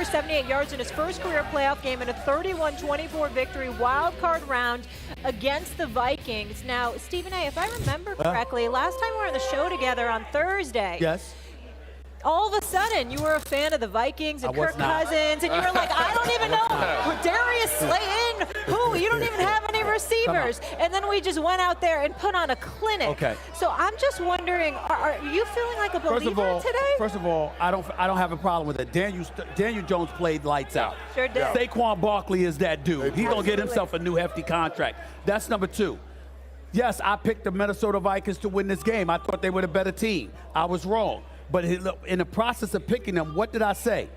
for 78 yards in his first career playoff game in a 31-24 victory wild card round against the Vikings. Now, Stephen A., if I remember correctly, last time we were on the show together on Thursday. Yes. All of a sudden, you were a fan of the Vikings and Kirk Cousins, and you were like, I don't even know, Darius Slayton, who? You don't even have any receivers. And then we just went out there and put on a clinic. Okay. So I'm just wondering, are you feeling like a believer today? First of all, I don't have a problem with it. Daniel Jones played lights out. Sure did. Saquon Barkley is that dude. He's going to get himself a new hefty contract. That's number two. Yes, I picked the Minnesota Vikings to win this game. I thought they were the better team. I was wrong. But in the process of picking them, what did I say?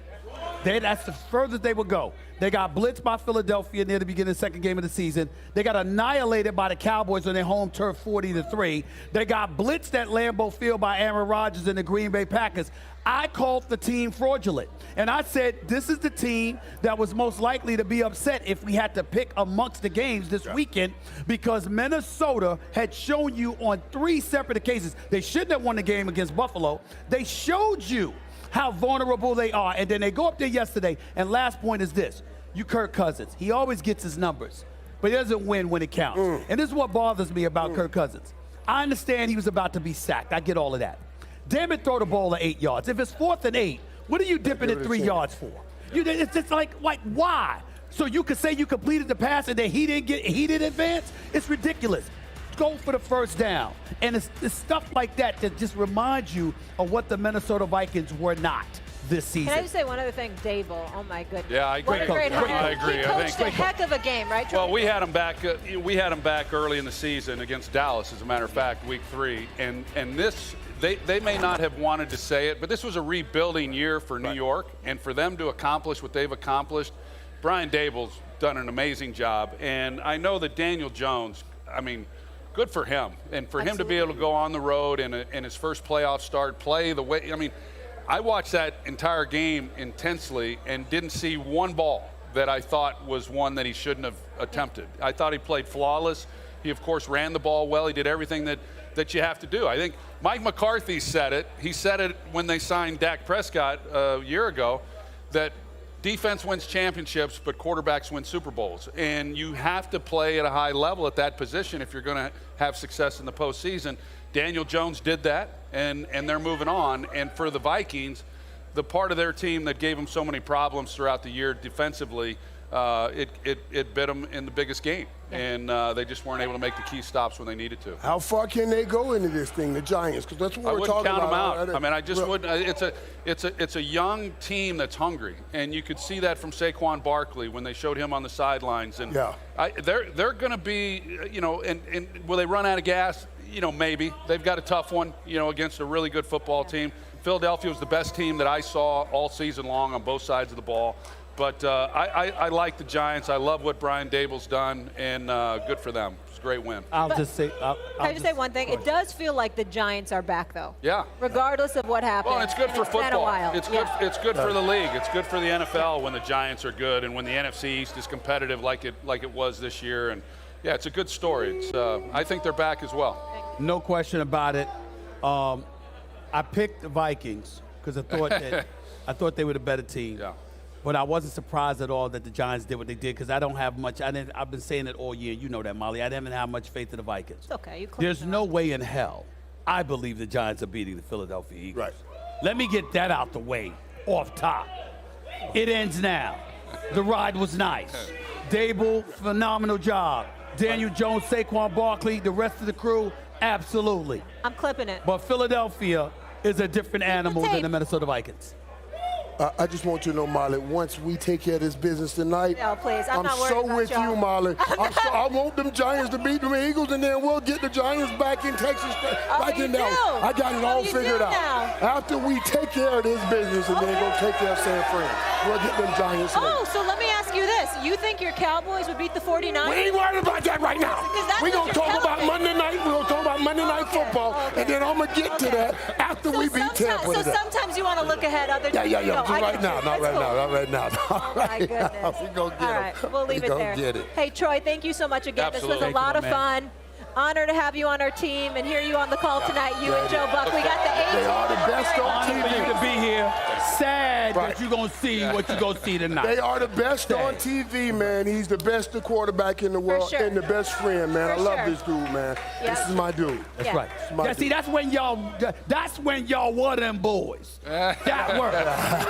That's the furthest they would go. They got blitzed by Philadelphia near the beginning of the second game of the season. They got annihilated by the Cowboys on their home turf 40-3. They got blitzed at Lambeau Field by Aaron Rodgers and the Green Bay Packers. I called the team fraudulent. And I said, this is the team that was most likely to be upset if we had to pick amongst the games this weekend, because Minnesota had shown you on 3 separate occasions. They shouldn't have won the game against Buffalo. They showed you how vulnerable they are. And then they go up there yesterday, and last point is this. You Kirk Cousins, he always gets his numbers, but he doesn't win when it counts. And this is what bothers me about Kirk Cousins. I understand he was about to be sacked. I get all of that. Damn it, throw the ball at 8 yards. If it's 4th and 8, what are you dipping at 3 yards for? It's just like, why? So you could say you completed the pass and then he didn't advance? It's ridiculous. Go for the first down. And it's stuff like that that just reminds you of what the Minnesota Vikings were not this season. Can I just say one other thing? Dable, oh my goodness. Yeah, I agree. What a great hire. I agree. He coached a heck of a game, right, Troy? Well, we had him back. We had him back early in the season against Dallas, as a matter of fact, week 3. And this, they may not have wanted to say it, but this was a rebuilding year for New York, and for them to accomplish what they've accomplished, Brian Dable's done an amazing job. And I know that Daniel Jones, I mean, good for him. And for him to be able to go on the road in his first playoff start, play the way, I mean, I watched that entire game intensely and didn't see one ball that I thought was one that he shouldn't have attempted. I thought he played flawless. He, of course, ran the ball well. He did everything that you have to do. I think Mike McCarthy said it. He said it when they signed Dak Prescott a year ago, that defense wins championships, but quarterbacks win Super Bowls. And you have to play at a high level at that position if you're going to have success in the postseason. Daniel Jones did that, and they're moving on. And for the Vikings, the part of their team that gave them so many problems throughout the year defensively, it bit them in the biggest game. And they just weren't able to make the key stops when they needed to. How far can they go into this thing, the Giants? Because that's what we're talking about. I wouldn't count them out. I mean, I just wouldn't. It's a young team that's hungry, and you could see that from Saquon Barkley when they showed him on the sidelines. And they're going to be, you know, and will they run out of gas? You know, maybe. They've got a tough one, you know, against a really good football team. Philadelphia was the best team that I saw all season long on both sides of the ball. But I like the Giants. I love what Brian Dable's done, and good for them. It's a great win. Can I just say one thing? It does feel like the Giants are back, though. Yeah. Regardless of what happened. Well, it's good for football. It's been a while. It's good for the league. It's good for the NFL when the Giants are good and when the NFC East is competitive like it was this year. And yeah, it's a good story. It's I think they're back as well. No question about it. I picked the Vikings because I thought they were the better team. Yeah. But I wasn't surprised at all that the Giants did what they did, because I don't have much. I've been saying it all year. You know that, Molly. I didn't have much faith in the Vikings. It's okay. There's no way in hell I believe the Giants are beating the Philadelphia Eagles. Right. Let me get that out the way off top. It ends now. The ride was nice. Dable, phenomenal job. Daniel Jones, Saquon Barkley, the rest of the crew, absolutely. I'm clipping it. But Philadelphia is a different animal than the Minnesota Vikings. I just want you to know, Molly, once we take care of this business tonight, no, please. I'm not worried so about with y'all. you, Molly. I want them Giants to beat them Eagles, and then we'll get the Giants back in Texas, back in Dallas. I got it all figured out. After we take care of this business and then go take care of San Fran, we'll get them Giants. So let me ask you this. You think your Cowboys would beat the 49ers? We ain't worried about that right now. We're going to talk about Monday night. We're going to talk about Monday Night Football, and then I'm going to get to that after we beat Tampa. So sometimes you want to look ahead other than right now. Not right now. Oh, my goodness. We're going to get All right, we'll leave it there. Get it. Hey, Troy, thank you so much again. Absolutely. This was a lot of fun. Honor to have you on our team and hear you on the call tonight, you and Joe Buck. We got the 18. They are the best on Honor for you TV. to be here. Sad that you're going to see what you're going to see tonight. They are the best on TV, man. He's the best quarterback in the world and the best friend, man. I love this dude, man. This is my dude. That's right. Yeah, see, that's when y'all were them boys. That worked.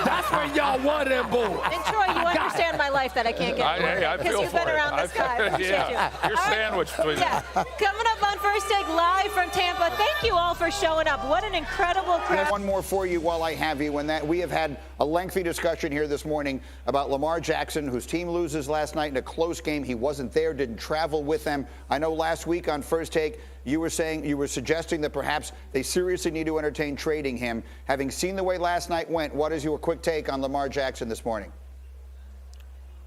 That's when y'all were them boys. And Troy, you understand my life that I can't get I because feel you've been for it. around this guy. I appreciate you. You're sandwiched between them. Coming up on First Take live from Tampa. Thank you all for showing up. What an incredible crowd. One more for you while I have you. We have had a lengthy discussion here this morning about Lamar Jackson, whose team loses last night in a close game. He wasn't there, didn't travel with them. I know last week on First Take, you were suggesting that perhaps they seriously need to entertain trading him. Having seen the way last night went, what is your quick take on Lamar Jackson this morning?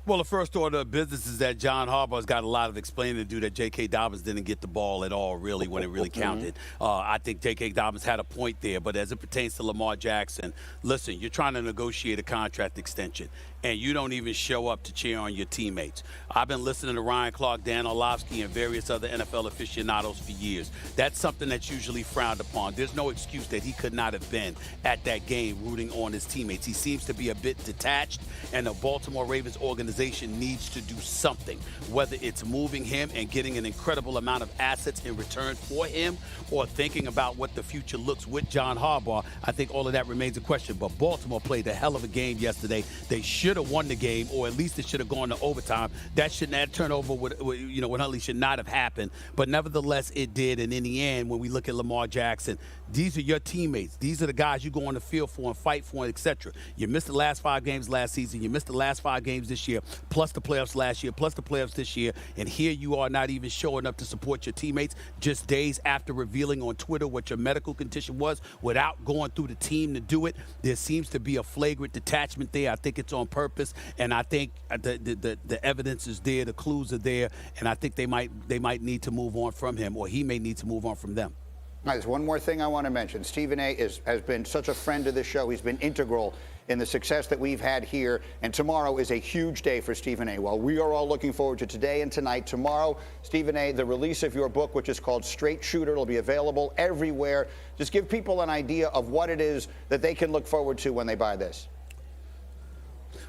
Well, the first order of business is that John Harbaugh's got a lot of explaining to do that J.K. Dobbins didn't get the ball at all, really, when it really counted. I think J.K. Dobbins had a point there, but as it pertains to Lamar Jackson, listen, you're trying to negotiate a contract extension, and you don't even show up to cheer on your teammates. I've been listening to Ryan Clark, Dan Orlovsky, and various other NFL aficionados for years. That's something that's usually frowned upon. There's no excuse that he could not have been at that game rooting on his teammates. He seems to be a bit detached, and the Baltimore Ravens organization needs to do something, whether it's moving him and getting an incredible amount of assets in return for him or thinking about what the future looks with John Harbaugh. I think all of that remains a question, but Baltimore played a hell of a game yesterday. They should have won the game, or at least it should have gone to overtime. That turnover with Huntley should not have happened, but nevertheless it did. And in the end, when we look at Lamar Jackson, these are your teammates. These are the guys you go on the field for and fight for, etc. You missed the last 5 games last season. You missed the last 5 games this year, plus the playoffs last year, plus the playoffs this year. And here you are not even showing up to support your teammates just days after revealing on Twitter what your medical condition was without going through the team to do it. There seems to be a flagrant detachment there. I think it's on purpose, and I think the evidence is there, the clues are there, and I think they might need to move on from him, or he may need to move on from them. All right, there's one more thing I want to mention. Stephen A. has been such a friend of the show. He's been integral in the success that we've had here, and tomorrow is a huge day for Stephen A. While we are all looking forward to today and tonight, tomorrow, Stephen A., the release of your book, which is called Straight Shooter, it'll be available everywhere. Just give people an idea of what it is that they can look forward to when they buy this.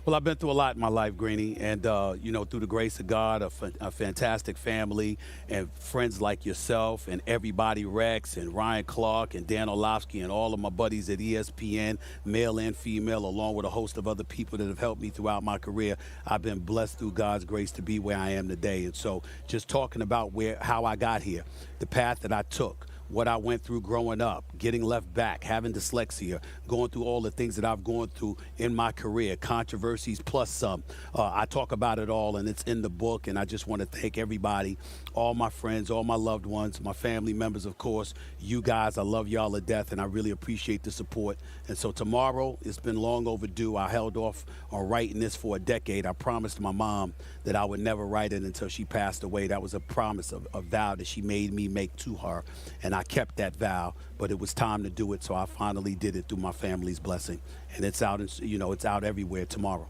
Well, I've been through a lot in my life, Greeny, and, through the grace of God, a fantastic family and friends like yourself and everybody, Rex and Ryan Clark and Dan Orlovsky and all of my buddies at ESPN, male and female, along with a host of other people that have helped me throughout my career. I've been blessed through God's grace to be where I am today. And so just talking about how I got here, the path that I took, what I went through growing up, getting left back, having dyslexia, going through all the things that I've gone through in my career, controversies plus some. I talk about it all, and it's in the book, and I just want to thank everybody, all my friends, all my loved ones, my family members, of course, you guys. I love y'all to death, and I really appreciate the support. And so tomorrow, it's been long overdue. I held off on writing this for a decade. I promised my mom that I would never write it until she passed away. That was a promise, a vow that she made me make to her, and I kept that vow, but it was time to do it, so I finally did it through my family's blessing, and it's out. It's out everywhere tomorrow.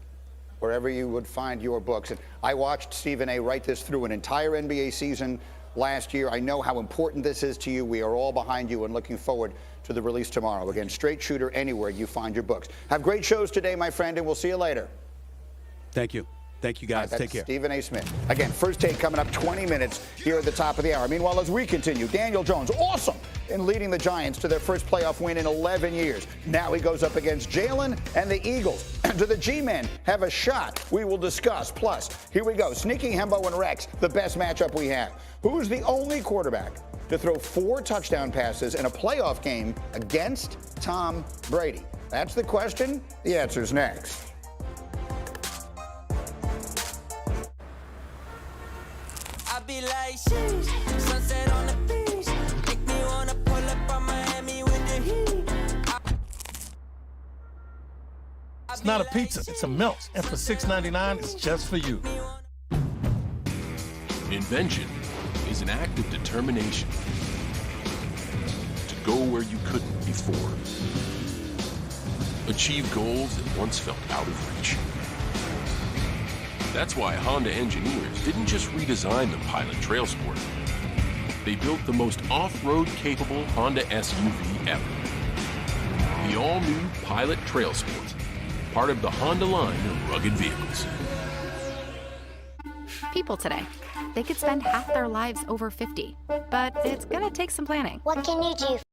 Wherever you would find your books. And I watched Stephen A. write this through an entire NBA season last year. I know how important this is to you. We are all behind you and looking forward to the release tomorrow. Again, Straight Shooter, anywhere you find your books. Have great shows today, my friend, and we'll see you later. Thank you. Thank you, guys. Right, take care. Stephen A. Smith. Again, First Take coming up 20 minutes here at the top of the hour. Meanwhile, as we continue, Daniel Jones, awesome in leading the Giants to their first playoff win in 11 years. Now he goes up against Jalen and the Eagles. Do the G-Men have a shot? We will discuss. Plus, here we go. Sneaky Hembo and Rex, the best matchup we have. Who's the only quarterback to throw 4 touchdown passes in a playoff game against Tom Brady? That's the question. The answer's next. Be like sheesh, sunset on the beach. Make me wanna pull up on Miami with the heat. It's not a pizza, it's a melt. And for $6.99, it's just for you. Invention is an act of determination to go where you couldn't before. Achieve goals that once felt out of reach. That's why Honda engineers didn't just redesign the Pilot Trail Sport. they built the most off-road capable Honda SUV ever. The all-new Pilot Trail Sport, part of the Honda line of rugged vehicles. People today, they could spend half their lives over 50, but it's gonna take some planning. What can you do